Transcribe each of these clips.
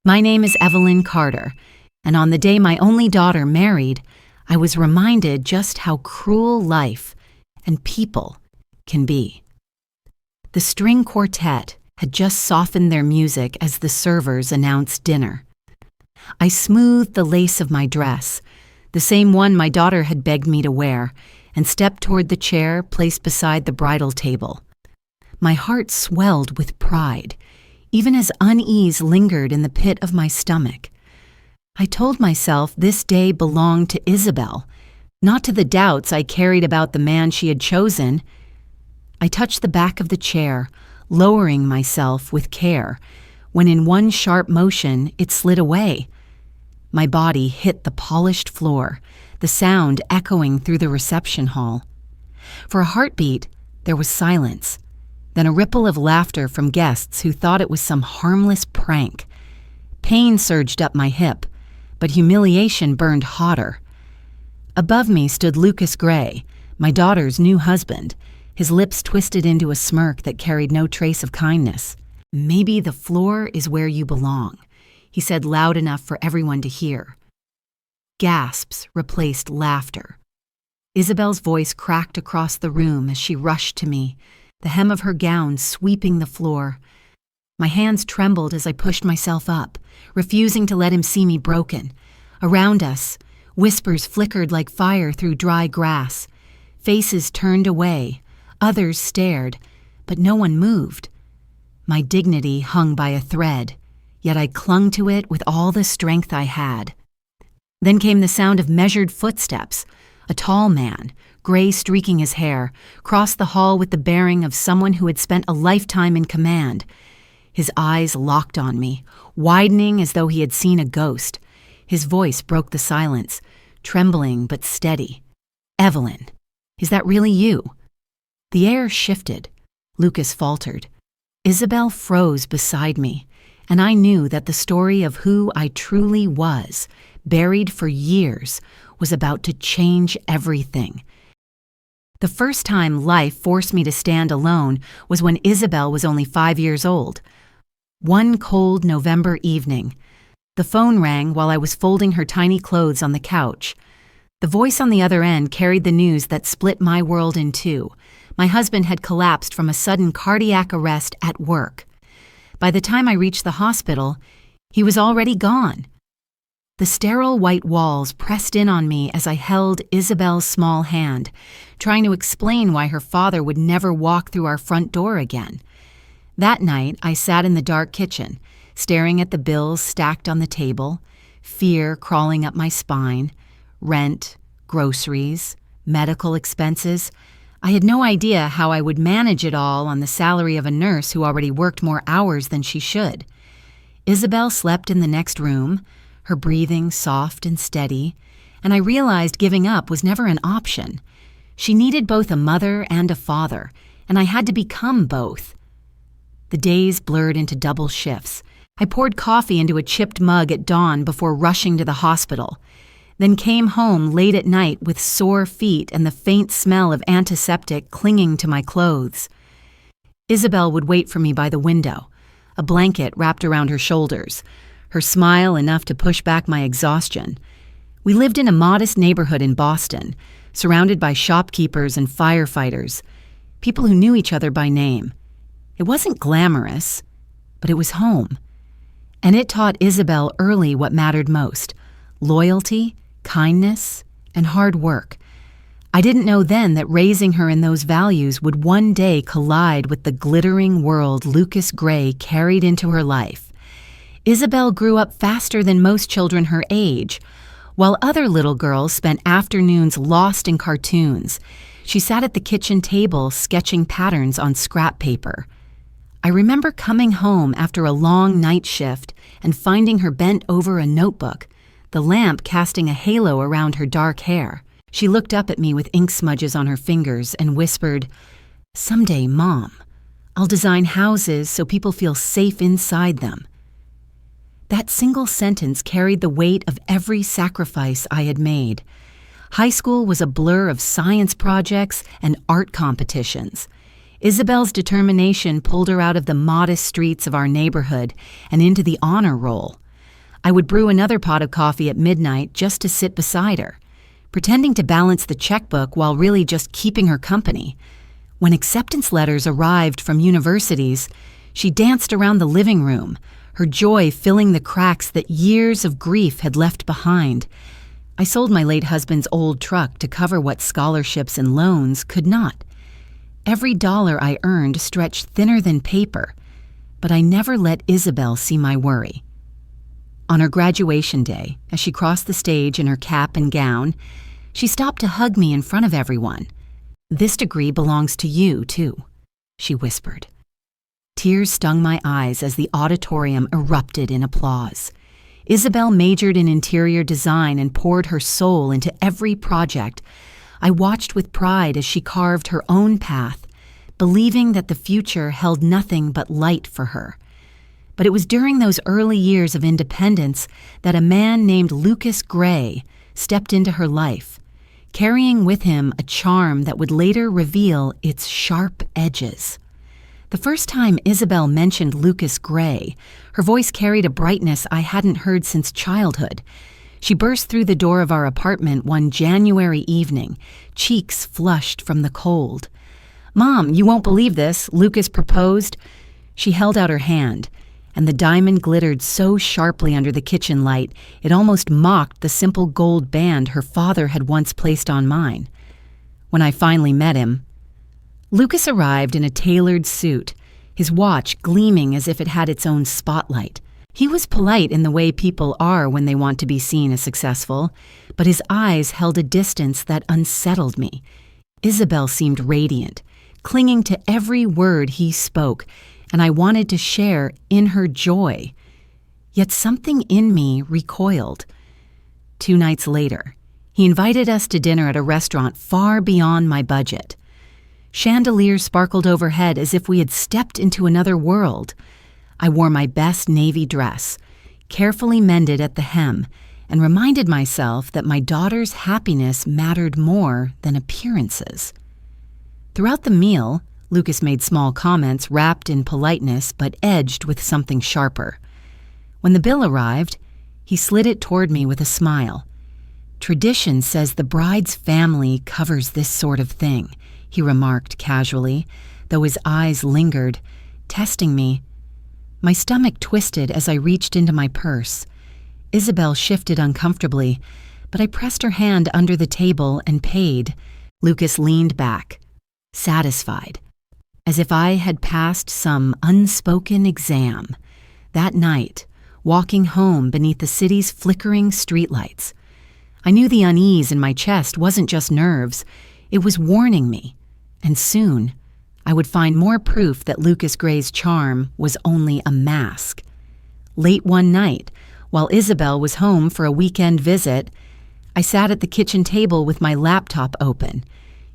My name is Evelyn Carter, and on the day my only daughter married, I was reminded just how cruel life and people can be. The string quartet had just softened their music as the servers announced dinner. I smoothed the lace of my dress, the same one my daughter had begged me to wear, and stepped toward the chair placed beside the bridal table. My heart swelled with pride, even as unease lingered in the pit of my stomach. I told myself this day belonged to Isabelle, not to the doubts I carried about the man she had chosen. I touched the back of the chair, lowering myself with care, when in one sharp motion it slid away. My body hit the polished floor, the sound echoing through the reception hall. For a heartbeat, there was silence, then a ripple of laughter from guests who thought it was some harmless prank. Pain surged up my hip, but humiliation burned hotter. Above me stood Lucas Gray, my daughter's new husband, his lips twisted into a smirk that carried no trace of kindness. "Maybe the floor is where you belong," he said loud enough for everyone to hear. Gasps replaced laughter. Isabelle's voice cracked across the room as she rushed to me, the hem of her gown sweeping the floor. My hands trembled as I pushed myself up, refusing to let him see me broken. Around us, whispers flickered like fire through dry grass. Faces turned away, others stared, but no one moved. My dignity hung by a thread, yet I clung to it with all the strength I had. Then came the sound of measured footsteps. A tall man, gray streaking his hair, crossed the hall with the bearing of someone who had spent a lifetime in command. His eyes locked on me, widening as though he had seen a ghost. His voice broke the silence, trembling but steady. "Evelyn, is that really you?" The air shifted. Lucas faltered. Isabelle froze beside me, and I knew that the story of who I truly was, buried for years, was about to change everything. The first time life forced me to stand alone was when Isabelle was only 5 years old. One cold November evening, the phone rang while I was folding her tiny clothes on the couch. The voice on the other end carried the news that split my world in two. My husband had collapsed from a sudden cardiac arrest at work. By the time I reached the hospital, he was already gone. The sterile white walls pressed in on me as I held Isabelle's small hand, trying to explain why her father would never walk through our front door again. That night, I sat in the dark kitchen, staring at the bills stacked on the table, fear crawling up my spine, rent, groceries, medical expenses. I had no idea how I would manage it all on the salary of a nurse who already worked more hours than she should. Isabelle slept in the next room, her breathing soft and steady, and I realized giving up was never an option. She needed both a mother and a father, and I had to become both. The days blurred into double shifts. I poured coffee into a chipped mug at dawn before rushing to the hospital, then came home late at night with sore feet and the faint smell of antiseptic clinging to my clothes. Isabelle would wait for me by the window, a blanket wrapped around her shoulders, her smile enough to push back my exhaustion. We lived in a modest neighborhood in Boston, surrounded by shopkeepers and firefighters, people who knew each other by name. It wasn't glamorous, but it was home. And it taught Isabelle early what mattered most: loyalty, kindness, and hard work. I didn't know then that raising her in those values would one day collide with the glittering world Lucas Gray carried into her life. Isabelle grew up faster than most children her age. While other little girls spent afternoons lost in cartoons, she sat at the kitchen table sketching patterns on scrap paper. I remember coming home after a long night shift and finding her bent over a notebook, the lamp casting a halo around her dark hair. She looked up at me with ink smudges on her fingers and whispered, "Someday, Mom, I'll design houses so people feel safe inside them." That single sentence carried the weight of every sacrifice I had made. High school was a blur of science projects and art competitions. Isabelle's determination pulled her out of the modest streets of our neighborhood and into the honor roll. I would brew another pot of coffee at midnight just to sit beside her, pretending to balance the checkbook while really just keeping her company. When acceptance letters arrived from universities, she danced around the living room, her joy filling the cracks that years of grief had left behind. I sold my late husband's old truck to cover what scholarships and loans could not. Every dollar I earned stretched thinner than paper, but I never let Isabelle see my worry. On her graduation day, as she crossed the stage in her cap and gown, she stopped to hug me in front of everyone. "This degree belongs to you, too," she whispered. Tears stung my eyes as the auditorium erupted in applause. Isabelle majored in interior design and poured her soul into every project. I watched with pride as she carved her own path, believing that the future held nothing but light for her. But it was during those early years of independence that a man named Lucas Gray stepped into her life, carrying with him a charm that would later reveal its sharp edges. The first time Isabelle mentioned Lucas Gray, her voice carried a brightness I hadn't heard since childhood. She burst through the door of our apartment one January evening, cheeks flushed from the cold. "Mom, you won't believe this. Lucas proposed." She held out her hand, and the diamond glittered so sharply under the kitchen light it almost mocked the simple gold band her father had once placed on mine. When I finally met him, Lucas arrived in a tailored suit, his watch gleaming as if it had its own spotlight. He was polite in the way people are when they want to be seen as successful, but his eyes held a distance that unsettled me. Isabelle seemed radiant, clinging to every word he spoke, and I wanted to share in her joy. Yet something in me recoiled. 2 nights later, he invited us to dinner at a restaurant far beyond my budget. Chandeliers sparkled overhead as if we had stepped into another world. I wore my best navy dress, carefully mended at the hem, and reminded myself that my daughter's happiness mattered more than appearances. Throughout the meal, Lucas made small comments wrapped in politeness but edged with something sharper. When the bill arrived, he slid it toward me with a smile. "Tradition says the bride's family covers this sort of thing," he remarked casually, though his eyes lingered, testing me. My stomach twisted as I reached into my purse. Isabelle shifted uncomfortably, but I pressed her hand under the table and paid. Lucas leaned back, satisfied, as if I had passed some unspoken exam. That night, walking home beneath the city's flickering streetlights, I knew the unease in my chest wasn't just nerves, it was warning me, and soon I would find more proof that Lucas Gray's charm was only a mask. Late one night, while Isabelle was home for a weekend visit, I sat at the kitchen table with my laptop open.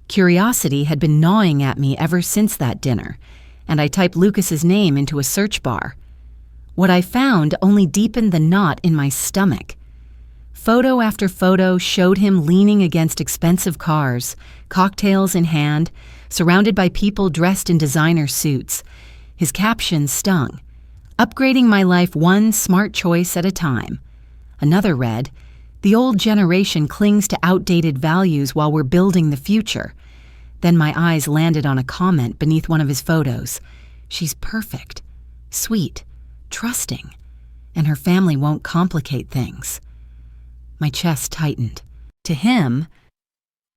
Curiosity had been gnawing at me ever since that dinner, and I typed Lucas's name into a search bar. What I found only deepened the knot in my stomach. Photo after photo showed him leaning against expensive cars, cocktails in hand, surrounded by people dressed in designer suits. His caption stung, "Upgrading my life one smart choice at a time." Another read, "The old generation clings to outdated values while we're building the future." Then my eyes landed on a comment beneath one of his photos. "She's perfect, sweet, trusting, and her family won't complicate things." My chest tightened. To him,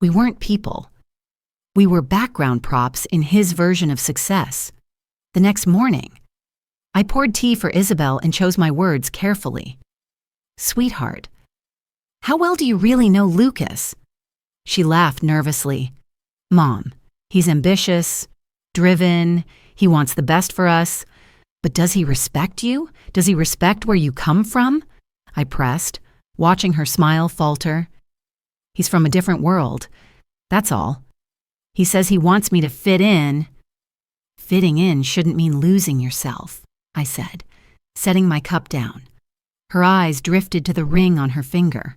we weren't people. We were background props in his version of success. The next morning, I poured tea for Isabelle and chose my words carefully. "Sweetheart, how well do you really know Lucas?" She laughed nervously. "Mom, he's ambitious, driven, he wants the best for us. But does he respect you? Does he respect where you come from?" I pressed, watching her smile falter. "He's from a different world, that's all. He says he wants me to fit in." "Fitting in shouldn't mean losing yourself," I said, setting my cup down. Her eyes drifted to the ring on her finger.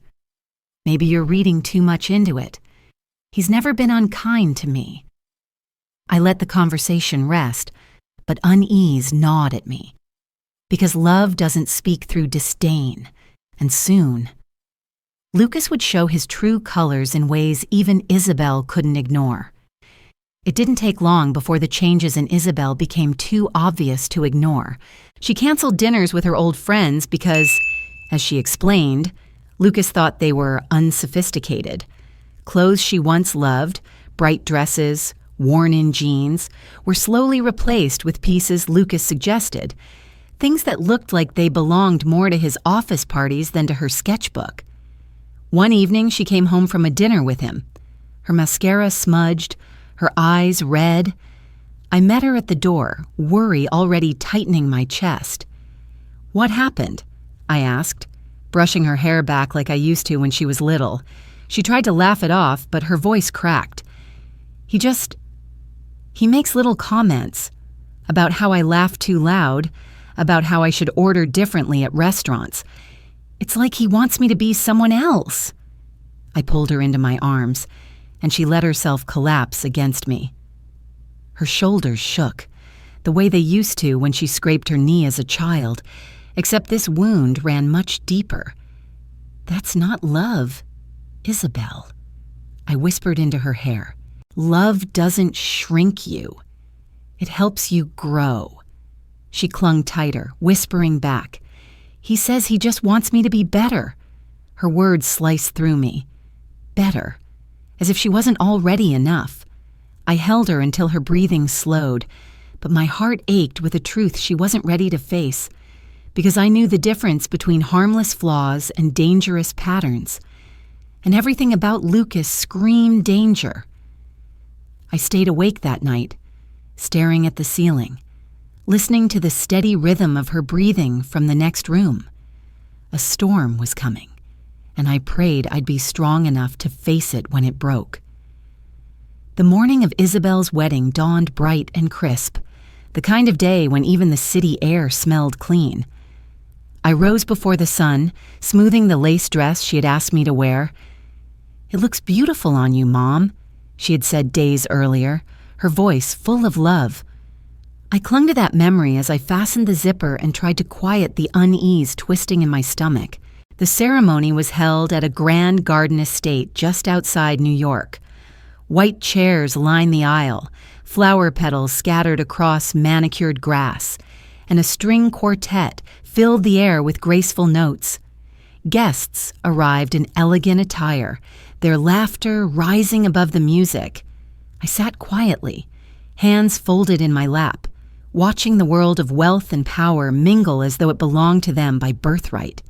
"Maybe you're reading too much into it. He's never been unkind to me." I let the conversation rest, but unease gnawed at me. Because love doesn't speak through disdain. and soon. Lucas would show his true colors in ways even Isabelle couldn't ignore. It didn't take long before the changes in Isabelle became too obvious to ignore. She canceled dinners with her old friends because, as she explained, Lucas thought they were unsophisticated. Clothes she once loved, bright dresses, worn-in jeans, were slowly replaced with pieces Lucas suggested, things that looked like they belonged more to his office parties than to her sketchbook. One evening, she came home from a dinner with him. Her mascara smudged, her eyes red. I met her at the door, worry already tightening my chest. "What happened?" I asked, brushing her hair back like I used to when she was little. She tried to laugh it off, but her voice cracked. He makes little comments about how I laugh too loud, about how I should order differently at restaurants. It's like he wants me to be someone else." I pulled her into my arms, and she let herself collapse against me. Her shoulders shook, the way they used to when she scraped her knee as a child, except this wound ran much deeper. "That's not love, Isabelle," I whispered into her hair. "Love doesn't shrink you. It helps you grow." She clung tighter, whispering back, "He says he just wants me to be better." Her words sliced through me. Better, as if she wasn't already enough. I held her until her breathing slowed, but my heart ached with a truth she wasn't ready to face, because I knew the difference between harmless flaws and dangerous patterns. And everything about Lucas screamed danger. I stayed awake that night, staring at the ceiling, listening to the steady rhythm of her breathing from the next room. A storm was coming, and I prayed I'd be strong enough to face it when it broke. The morning of Isabelle's wedding dawned bright and crisp, the kind of day when even the city air smelled clean. I rose before the sun, smoothing the lace dress she had asked me to wear. "It looks beautiful on you, Mom," she had said days earlier, her voice full of love. I clung to that memory as I fastened the zipper and tried to quiet the unease twisting in my stomach. The ceremony was held at a grand garden estate just outside New York. White chairs lined the aisle, flower petals scattered across manicured grass, and a string quartet filled the air with graceful notes. Guests arrived in elegant attire, their laughter rising above the music. I sat quietly, hands folded in my lap, watching the world of wealth and power mingle as though it belonged to them by birthright.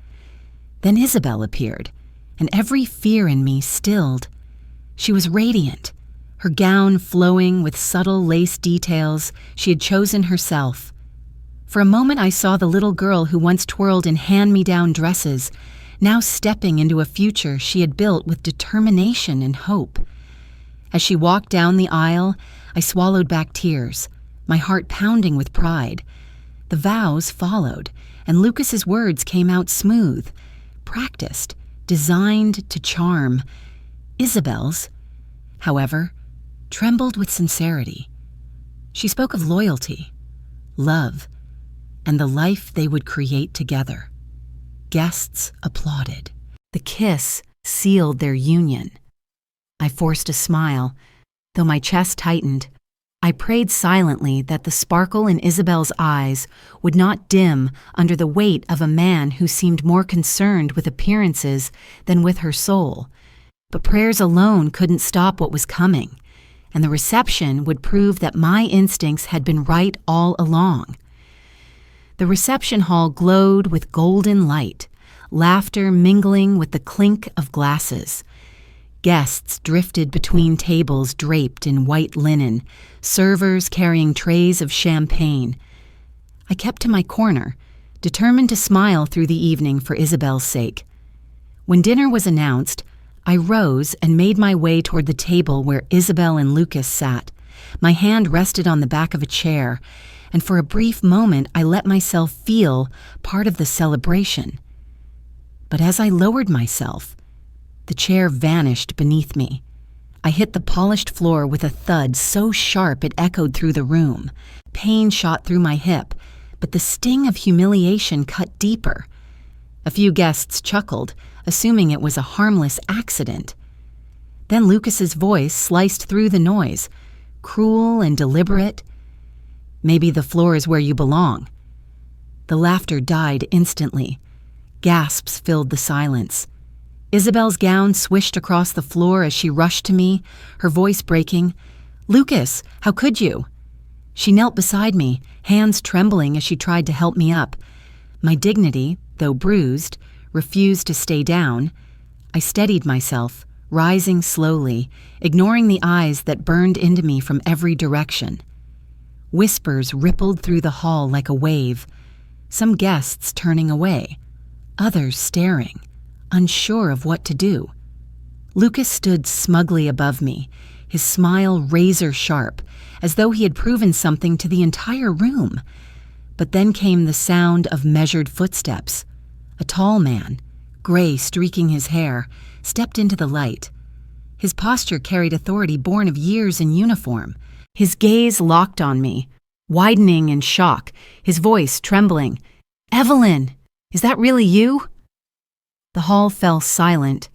Then Isabelle appeared, and every fear in me stilled. She was radiant, her gown flowing with subtle lace details she had chosen herself. For a moment I saw the little girl who once twirled in hand-me-down dresses, now stepping into a future she had built with determination and hope. As she walked down the aisle, I swallowed back tears, my heart pounding with pride. The vows followed, and Lucas's words came out smooth, practiced, designed to charm. Isabelle's, however, trembled with sincerity. She spoke of loyalty, love, and the life they would create together. Guests applauded. The kiss sealed their union. I forced a smile, though my chest tightened. I prayed silently that the sparkle in Isabelle's eyes would not dim under the weight of a man who seemed more concerned with appearances than with her soul. But prayers alone couldn't stop what was coming, and the reception would prove that my instincts had been right all along. The reception hall glowed with golden light, laughter mingling with the clink of glasses. Guests drifted between tables draped in white linen, servers carrying trays of champagne. I kept to my corner, determined to smile through the evening for Isabelle's sake. When dinner was announced, I rose and made my way toward the table where Isabelle and Lucas sat. My hand rested on the back of a chair, and for a brief moment I let myself feel part of the celebration. But as I lowered myself, the chair vanished beneath me. I hit the polished floor with a thud so sharp it echoed through the room. Pain shot through my hip, but the sting of humiliation cut deeper. A few guests chuckled, assuming it was a harmless accident. Then Lucas's voice sliced through the noise, cruel and deliberate. "Maybe the floor is where you belong." The laughter died instantly. Gasps filled the silence. Isabelle's gown swished across the floor as she rushed to me, her voice breaking. "Lucas, how could you?" She knelt beside me, hands trembling as she tried to help me up. My dignity, though bruised, refused to stay down. I steadied myself, rising slowly, ignoring the eyes that burned into me from every direction. Whispers rippled through the hall like a wave, some guests turning away, others staring, unsure of what to do. Lucas stood smugly above me, his smile razor-sharp, as though he had proven something to the entire room. But then came the sound of measured footsteps. A tall man, gray streaking his hair, stepped into the light. His posture carried authority born of years in uniform. His gaze locked on me, widening in shock, his voice trembling. "Evelyn, is that really you?" The hall fell silent.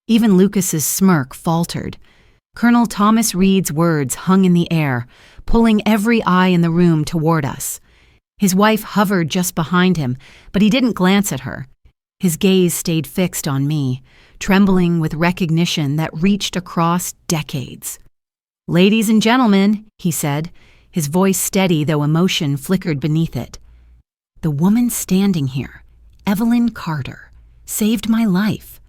Even Lucas's smirk faltered. Colonel Thomas Reed's words hung in the air, pulling every eye in the room toward us. His wife hovered just behind him, but he didn't glance at her. His gaze stayed fixed on me, trembling with recognition that reached across decades. "Ladies and gentlemen," he said, his voice steady though emotion flickered beneath it. "The woman standing here, Evelyn Carter, saved my life."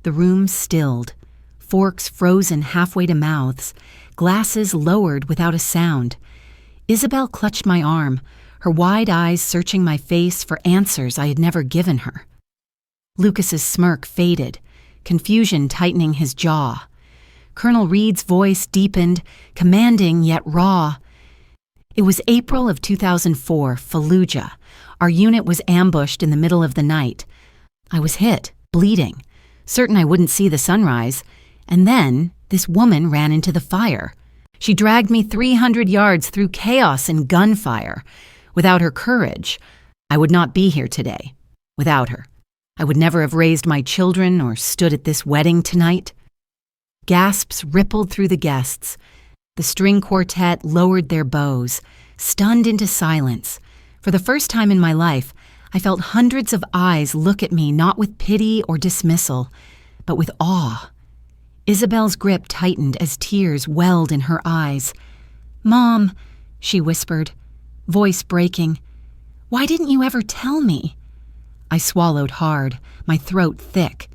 The room stilled, forks frozen halfway to mouths, glasses lowered without a sound. Isabelle clutched my arm, her wide eyes searching my face for answers I had never given her. Lucas's smirk faded, confusion tightening his jaw. Colonel Reed's voice deepened, commanding yet raw. It was April of 2004, Fallujah. Our unit was ambushed in the middle of the night. I was hit, bleeding, certain I wouldn't see the sunrise, and then this woman ran into the fire. She dragged me 300 yards through chaos and gunfire. Without her courage, I would not be here today. Without her, I would never have raised my children or stood at this wedding tonight. Gasps rippled through the guests. The string quartet lowered their bows, stunned into silence. For the first time in my life, I felt hundreds of eyes look at me not with pity or dismissal, but with awe. Isabelle's grip tightened as tears welled in her eyes. "Mom," she whispered, voice breaking, "why didn't you ever tell me?" I swallowed hard, my throat thick.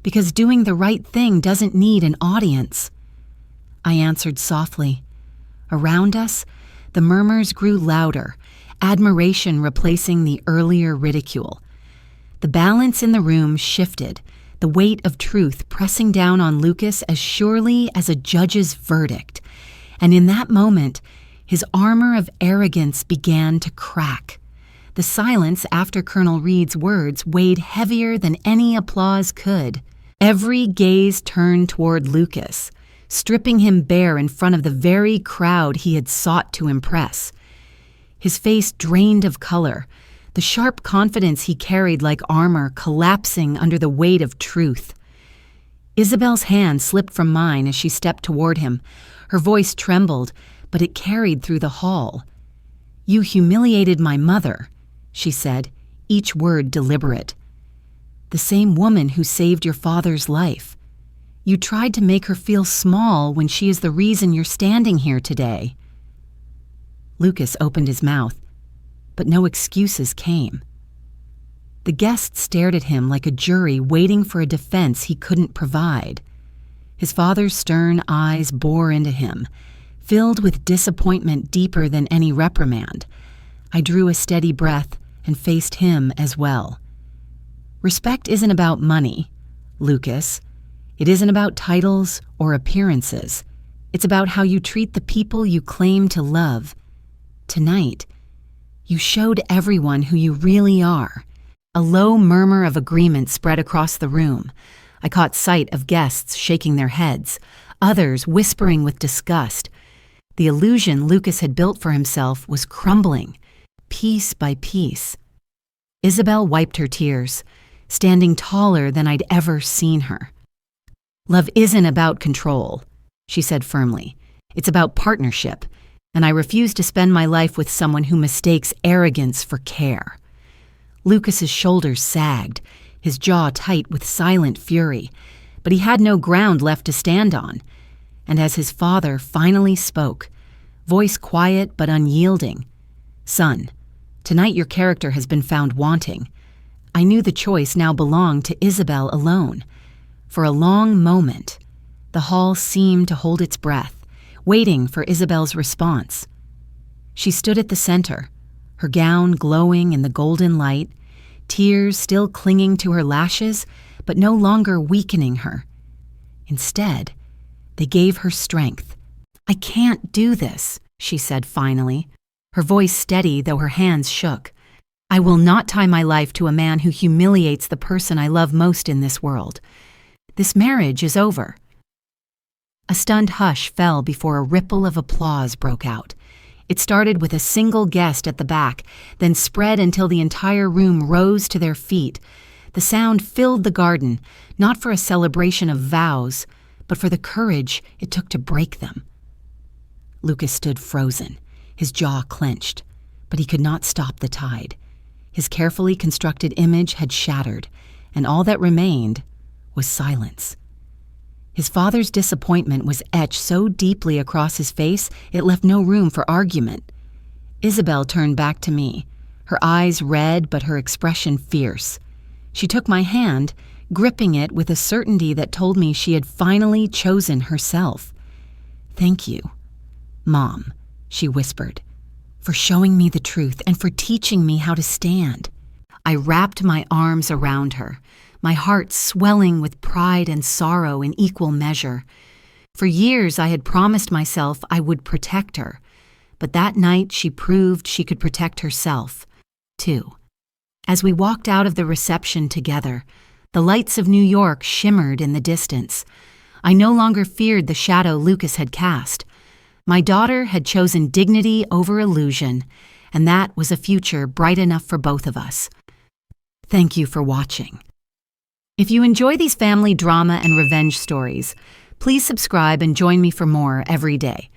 "Because doing the right thing doesn't need an audience." I answered softly. Around us, the murmurs grew louder, admiration replacing the earlier ridicule. The balance in the room shifted, the weight of truth pressing down on Lucas as surely as a judge's verdict. And in that moment, his armor of arrogance began to crack. The silence after Colonel Reed's words weighed heavier than any applause could. Every gaze turned toward Lucas, stripping him bare in front of the very crowd he had sought to impress. His face drained of color, the sharp confidence he carried like armor collapsing under the weight of truth. Isabelle's hand slipped from mine as she stepped toward him. Her voice trembled, but it carried through the hall. "You humiliated my mother," she said, each word deliberate. "The same woman who saved your father's life. You tried to make her feel small when she is the reason you're standing here today." Lucas opened his mouth, but no excuses came. The guests stared at him like a jury waiting for a defense he couldn't provide. His father's stern eyes bore into him, filled with disappointment deeper than any reprimand. I drew a steady breath and faced him as well. "Respect isn't about money, Lucas. It isn't about titles or appearances. It's about how you treat the people you claim to love. Tonight, you showed everyone who you really are." A low murmur of agreement spread across the room. I caught sight of guests shaking their heads, others whispering with disgust. The illusion Lucas had built for himself was crumbling, piece by piece. Isabelle wiped her tears, standing taller than I'd ever seen her. "Love isn't about control," she said firmly. "It's about partnership, and I refuse to spend my life with someone who mistakes arrogance for care." Lucas's shoulders sagged, his jaw tight with silent fury, but he had no ground left to stand on. And as his father finally spoke, voice quiet but unyielding, "Son, tonight your character has been found wanting." I knew the choice now belonged to Isabelle alone. For a long moment, the hall seemed to hold its breath, waiting for Isabelle's response. She stood at the center, her gown glowing in the golden light, tears still clinging to her lashes, but no longer weakening her. Instead, they gave her strength. "I can't do this," she said finally, her voice steady though her hands shook. "I will not tie my life to a man who humiliates the person I love most in this world. This marriage is over." A stunned hush fell before a ripple of applause broke out. It started with a single guest at the back, then spread until the entire room rose to their feet. The sound filled the garden, not for a celebration of vows, but for the courage it took to break them. Lucas stood frozen, his jaw clenched, but he could not stop the tide. His carefully constructed image had shattered, and all that remained was silence. His father's disappointment was etched so deeply across his face it left no room for argument. Isabelle turned back to me, her eyes red but her expression fierce. She took my hand, gripping it with a certainty that told me she had finally chosen herself. "Thank you, Mom," she whispered, "for showing me the truth and for teaching me how to stand." I wrapped my arms around her, my heart swelling with pride and sorrow in equal measure. For years I had promised myself I would protect her, but that night she proved she could protect herself, too. As we walked out of the reception together, the lights of New York shimmered in the distance. I no longer feared the shadow Lucas had cast. My daughter had chosen dignity over illusion, and that was a future bright enough for both of us. Thank you for watching. If you enjoy these family drama and revenge stories, please subscribe and join me for more every day.